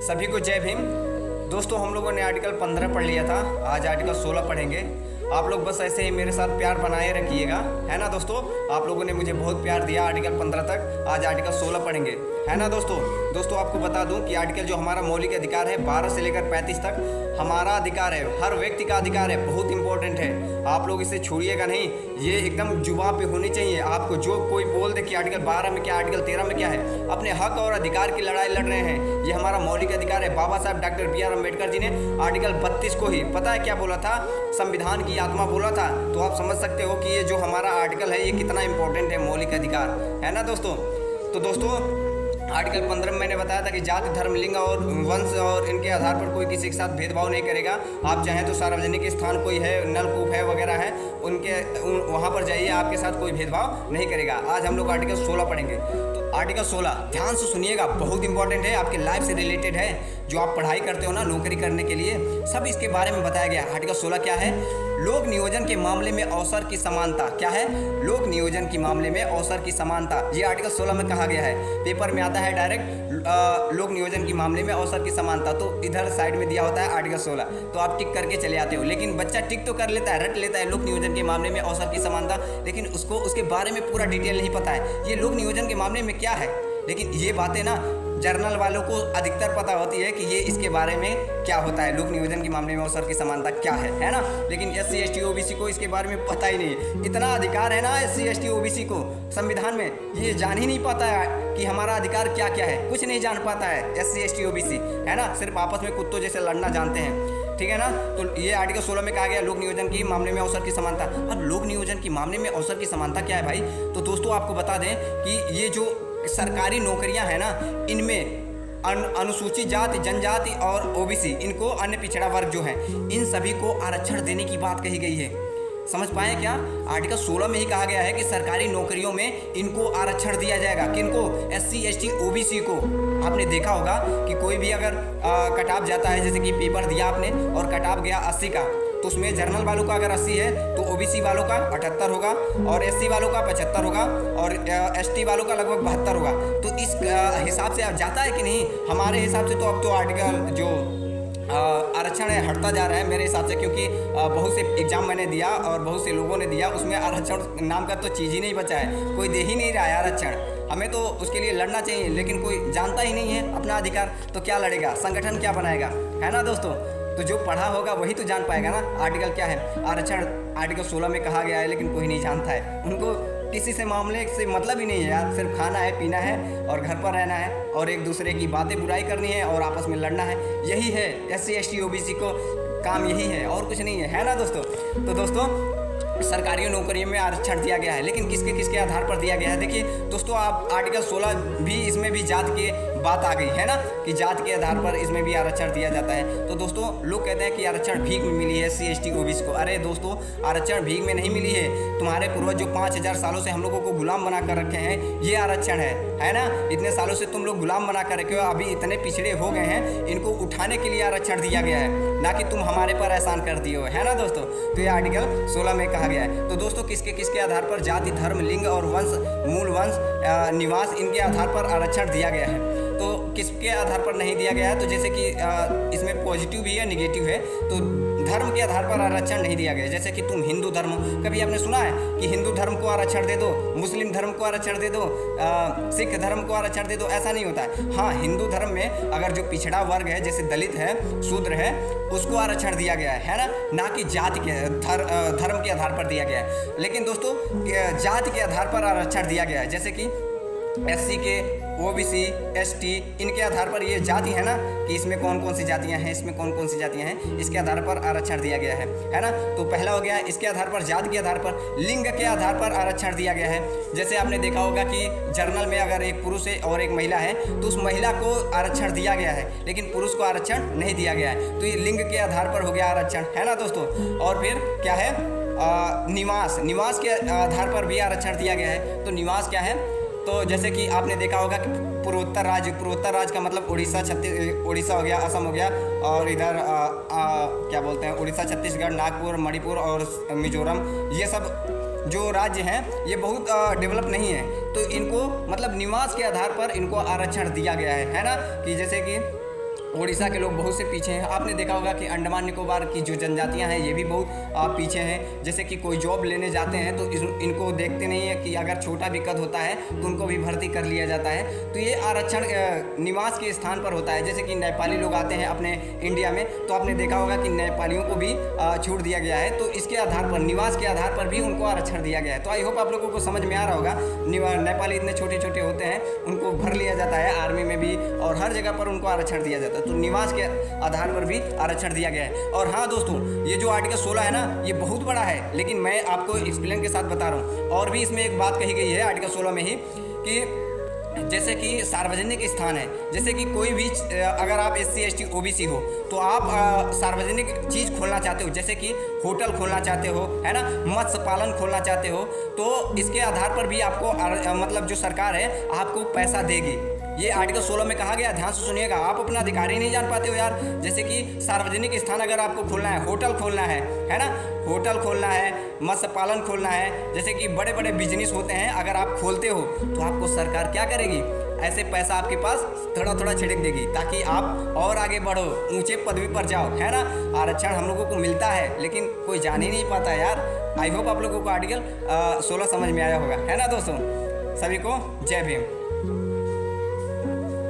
सभी को जय भीम। दोस्तों हम लोगों ने आर्टिकल 15 पढ़ लिया था, आज आर्टिकल 16 पढ़ेंगे। आप लोग बस ऐसे ही मेरे साथ प्यार बनाए रखिएगा, है ना दोस्तों। आप लोगों ने मुझे बहुत प्यार दिया आर्टिकल 15 तक, आज आर्टिकल 16 पढ़ेंगे, है ना दोस्तों। दोस्तों आपको बता दूं कि आर्टिकल जो हमारा मौलिक अधिकार है 12 से लेकर 35 तक हमारा अधिकार है, हर व्यक्ति का अधिकार है, बहुत इंपॉर्टेंट है। आप लोग इसे छोड़िएगा नहीं, ये एकदम जुबान पे होनी चाहिए। आपको जो कोई बोल दे कि आर्टिकल 12 में क्या, आर्टिकल 13 में क्या है, अपने हक और अधिकार की लड़ाई लड़ रहे हैं। ये हमारा मौलिक अधिकार है। बाबा साहब डॉक्टर बी.आर. अम्बेडकर जी ने आर्टिकल 32 को ही पता है क्या बोला था, संविधान की आत्मा बोला था। तो आप समझ सकते हो कि ये जो हमारा आर्टिकल है ये कितना इंपॉर्टेंट है, मौलिक अधिकार, है ना दोस्तों। तो दोस्तों आर्टिकल 15 में मैंने बताया था कि जाति, धर्म, लिंग और वंश और इनके आधार पर कोई किसी के साथ भेदभाव नहीं करेगा। आप चाहें तो सार्वजनिक स्थान कोई है, नलकूप है वगैरह है, वहाँ पर जाइए, आपके साथ कोई भेदभाव नहीं करेगा। आज हम लोग आर्टिकल 16 पढ़ेंगे। तो आर्टिकल 16 ध्यान से सुनिएगा, बहुत इंपॉर्टेंट है, आपके लाइफ से रिलेटेड है। जो आप पढ़ाई करते हो ना नौकरी करने के लिए, सब इसके बारे में बताया गया है। आर्टिकल 16 क्या है? लोक नियोजन के मामले में अवसर की समानता। क्या है? लोक नियोजन के मामले में अवसर की समानता, ये आर्टिकल 16 में कहा गया है। पेपर में आता है डायरेक्ट लोक नियोजन के मामले में अवसर की समानता, तो इधर साइड में दिया होता है आर्टिकल 16, तो आप टिक करके चले आते हो। लेकिन बच्चा टिक तो कर लेता है, रट लेता है लोक नियोजन के मामले में अवसर की समानता, लेकिन उसको उसके बारे में पूरा डिटेल नहीं पता है, ये लोक नियोजन के मामले में क्या है। लेकिन ये बातें ना जर्नल वालों को अधिकतर पता होती है कि ये इसके बारे में क्या होता है, लोक नियोजन के मामले में अवसर की समानता क्या है ना। लेकिन SC ST OBC को इसके बारे में पता ही नहीं है। इतना अधिकार है ना SC ST OBC को संविधान में, ये जान ही नहीं पाता है कि हमारा अधिकार क्या क्या है, कुछ नहीं जान पाता है SC ST OBC, है ना। सिर्फ आपस में कुत्तों जैसे लड़ना जानते हैं, ठीक है ना। तो ये आर्टिकल 16 में कहा गया लोक नियोजन के मामले में अवसर की समानता। अब लोक नियोजन के मामले में अवसर की समानता क्या है भाई? तो दोस्तों आपको बता दें कि ये जो सरकारी नौकरियां हैं ना, इनमें अनुसूचित जाति, जनजाति और OBC, इनको अन्य पिछड़ा वर्ग जो है, इन सभी को आरक्षण देने की बात कही गई है। समझ पाए क्या? आर्टिकल 16 में ही कहा गया है कि सरकारी नौकरियों में इनको आरक्षण दिया जाएगा। किनको? SC ST OBC को। आपने देखा होगा कि कोई भी अगर कटाव जाता है, जैसे कि पेपर दिया आपने और कटाव गया 80 का, तो उसमें जर्नल वालों का अगर 80 है तो OBC वालों का 78 होगा और SC वालों का 75 होगा और ST वालों का लगभग 72 होगा। तो इस हिसाब से अब जाता है कि नहीं? हमारे हिसाब से तो अब तो आर्टिकल जो आरक्षण है हटता जा रहा है मेरे हिसाब से, क्योंकि बहुत से एग्जाम मैंने दिया और बहुत से लोगों ने दिया, उसमें आरक्षण नाम का तो चीज़ ही नहीं बचा है, कोई दे ही नहीं रहा है आरक्षण। हमें तो उसके लिए लड़ना चाहिए, लेकिन कोई जानता ही नहीं है अपना अधिकार, तो क्या लड़ेगा, संगठन क्या बनाएगा, है ना दोस्तों। तो जो पढ़ा होगा वही तो जान पाएगा ना आर्टिकल क्या है। आरक्षण आर्टिकल 16 में कहा गया है, लेकिन कोई नहीं जानता है, उनको किसी से मामले से मतलब ही नहीं है यार। सिर्फ खाना है, पीना है और घर पर रहना है और एक दूसरे की बातें बुराई करनी है और आपस में लड़ना है, यही है SC ST OBC को काम, यही है और कुछ नहीं है ना दोस्तों। तो दोस्तों सरकारी नौकरियों में आरक्षण दिया गया है, लेकिन किसके किसके आधार पर दिया गया है? देखिए दोस्तों, आप आर्टिकल 16 भी, इसमें भी जात की बात आ गई है ना, कि जात के आधार पर इसमें भी आरक्षण दिया जाता है। तो दोस्तों लोग कहते हैं कि आरक्षण भीख में मिली है SC ST OBC को। अरे दोस्तों, आरक्षण भीख में नहीं मिली है। तुम्हारे पूर्वज जो 5000 सालों से हम लोगों को गुलाम बना कर रखे हैं, ये आरक्षण है ना। इतने सालों से तुम लोग गुलाम बना कर रखे हो, अभी इतने पिछड़े हो गए हैं, इनको उठाने के लिए आरक्षण दिया गया है, ना कि तुम हमारे पर एहसान कर दिए हो, है ना दोस्तों। तो ये आर्टिकल 16 में कहा गया है। तो दोस्तों किसके किसके आधार पर? जाति, धर्म, लिंग और वंश, मूल वंश, निवास, इनके आधार पर आरक्षण दिया गया है। तो किसके आधार पर नहीं दिया गया है? तो जैसे कि इसमें पॉजिटिव भी है, नेगेटिव है। तो धर्म के आधार पर आरक्षण नहीं दिया गया। जैसे कि तुम हिंदू धर्म, कभी आपने सुना है कि हिंदू धर्म को आरक्षण दे दो, मुस्लिम धर्म को आरक्षण दे दो, सिख धर्म को आरक्षण दे दो, ऐसा नहीं होता है। हाँ, हिंदू धर्म में अगर जो पिछड़ा वर्ग है, जैसे दलित है, शूद्र है, उसको आरक्षण दिया गया है ना कि जाति के धर्म के आधार पर दिया गया है। लेकिन दोस्तों जाति के आधार पर आरक्षण दिया गया है, जैसे कि SC के, OBC, ST, इनके आधार पर ये जाति है ना, कि इसमें कौन कौन सी जातियां हैं, इसमें कौन कौन सी जातियां हैं, इसके आधार पर आरक्षण दिया गया है ना। तो पहला हो गया इसके आधार पर, जाति के आधार पर। लिंग के आधार पर आरक्षण दिया गया है। जैसे आपने देखा होगा कि जर्नल में अगर एक पुरुष है और एक महिला है, तो उस महिला को आरक्षण दिया गया है, लेकिन पुरुष को आरक्षण नहीं दिया गया है। तो ये लिंग के आधार पर हो गया आरक्षण, है ना दोस्तों। और फिर क्या है? निवास के आधार पर भी आरक्षण दिया गया है। तो निवास क्या है? तो जैसे कि आपने देखा होगा कि पूर्वोत्तर राज्य का मतलब उड़ीसा हो गया, असम हो गया, और इधर क्या बोलते हैं, उड़ीसा, छत्तीसगढ़, नागपुर, मणिपुर और मिजोरम, ये सब जो राज्य हैं ये बहुत डेवलप नहीं है। तो इनको मतलब निवास के आधार पर इनको आरक्षण दिया गया है ना। कि जैसे कि उड़ीसा के लोग बहुत से पीछे हैं। आपने देखा होगा कि अंडमान निकोबार की जो जनजातियां हैं ये भी बहुत पीछे हैं। जैसे कि कोई जॉब लेने जाते हैं तो इनको देखते नहीं है कि अगर छोटा भी कद होता है तो उनको भी भर्ती कर लिया जाता है। तो ये आरक्षण निवास के स्थान पर होता है। जैसे कि नेपाली लोग आते हैं अपने इंडिया में, तो आपने देखा होगा कि नेपालियों को भी छूट दिया गया है। तो इसके आधार पर, निवास के आधार पर भी उनको आरक्षण दिया गया है। तो आई होप आप लोगों को समझ में आ रहा होगा। नेपाली इतने छोटे छोटे होते हैं, उनको भर लिया जाता है आर्मी में भी, और हर जगह पर उनको आरक्षण दिया जाता है। तो निवास के आधार पर भी आरक्षण दिया गया है। और हाँ दोस्तों, ये जो आर्टिकल 16 है ना, ये बहुत बड़ा है, लेकिन मैं आपको एक्सप्लेन के साथ बता रहा हूँ। और भी इसमें एक बात कही गई है आर्टिकल 16 में ही कि जैसे कि सार्वजनिक स्थान है, जैसे कि कोई भी अगर आप SC ST OBC हो तो आप सार्वजनिक चीज़ खोलना चाहते हो, जैसे कि होटल खोलना चाहते हो, है ना, मत्स्य पालन खोलना चाहते हो, तो इसके आधार पर भी आपको मतलब जो सरकार है आपको पैसा देगी। ये आर्टिकल 16 में कहा गया, ध्यान से सुनिएगा। आप अपना अधिकार ही नहीं जान पाते हो यार। जैसे कि सार्वजनिक स्थान अगर आपको खोलना है, होटल खोलना है ना, होटल खोलना है, मत्स्य पालन खोलना है, जैसे कि बड़े बड़े बिजनेस होते हैं, अगर आप खोलते हो तो आपको सरकार क्या करेगी, ऐसे पैसा आपके पास थोड़ा थोड़ा छिड़क देगी, ताकि आप और आगे बढ़ो, ऊंचे पदवी पर जाओ, है ना। आरक्षण हम लोगों को मिलता है, लेकिन कोई जान ही नहीं पाता यार। आई होप आप लोगों को आर्टिकल 16 समझ में आया होगा, है ना दोस्तों। सभी को जय भीम।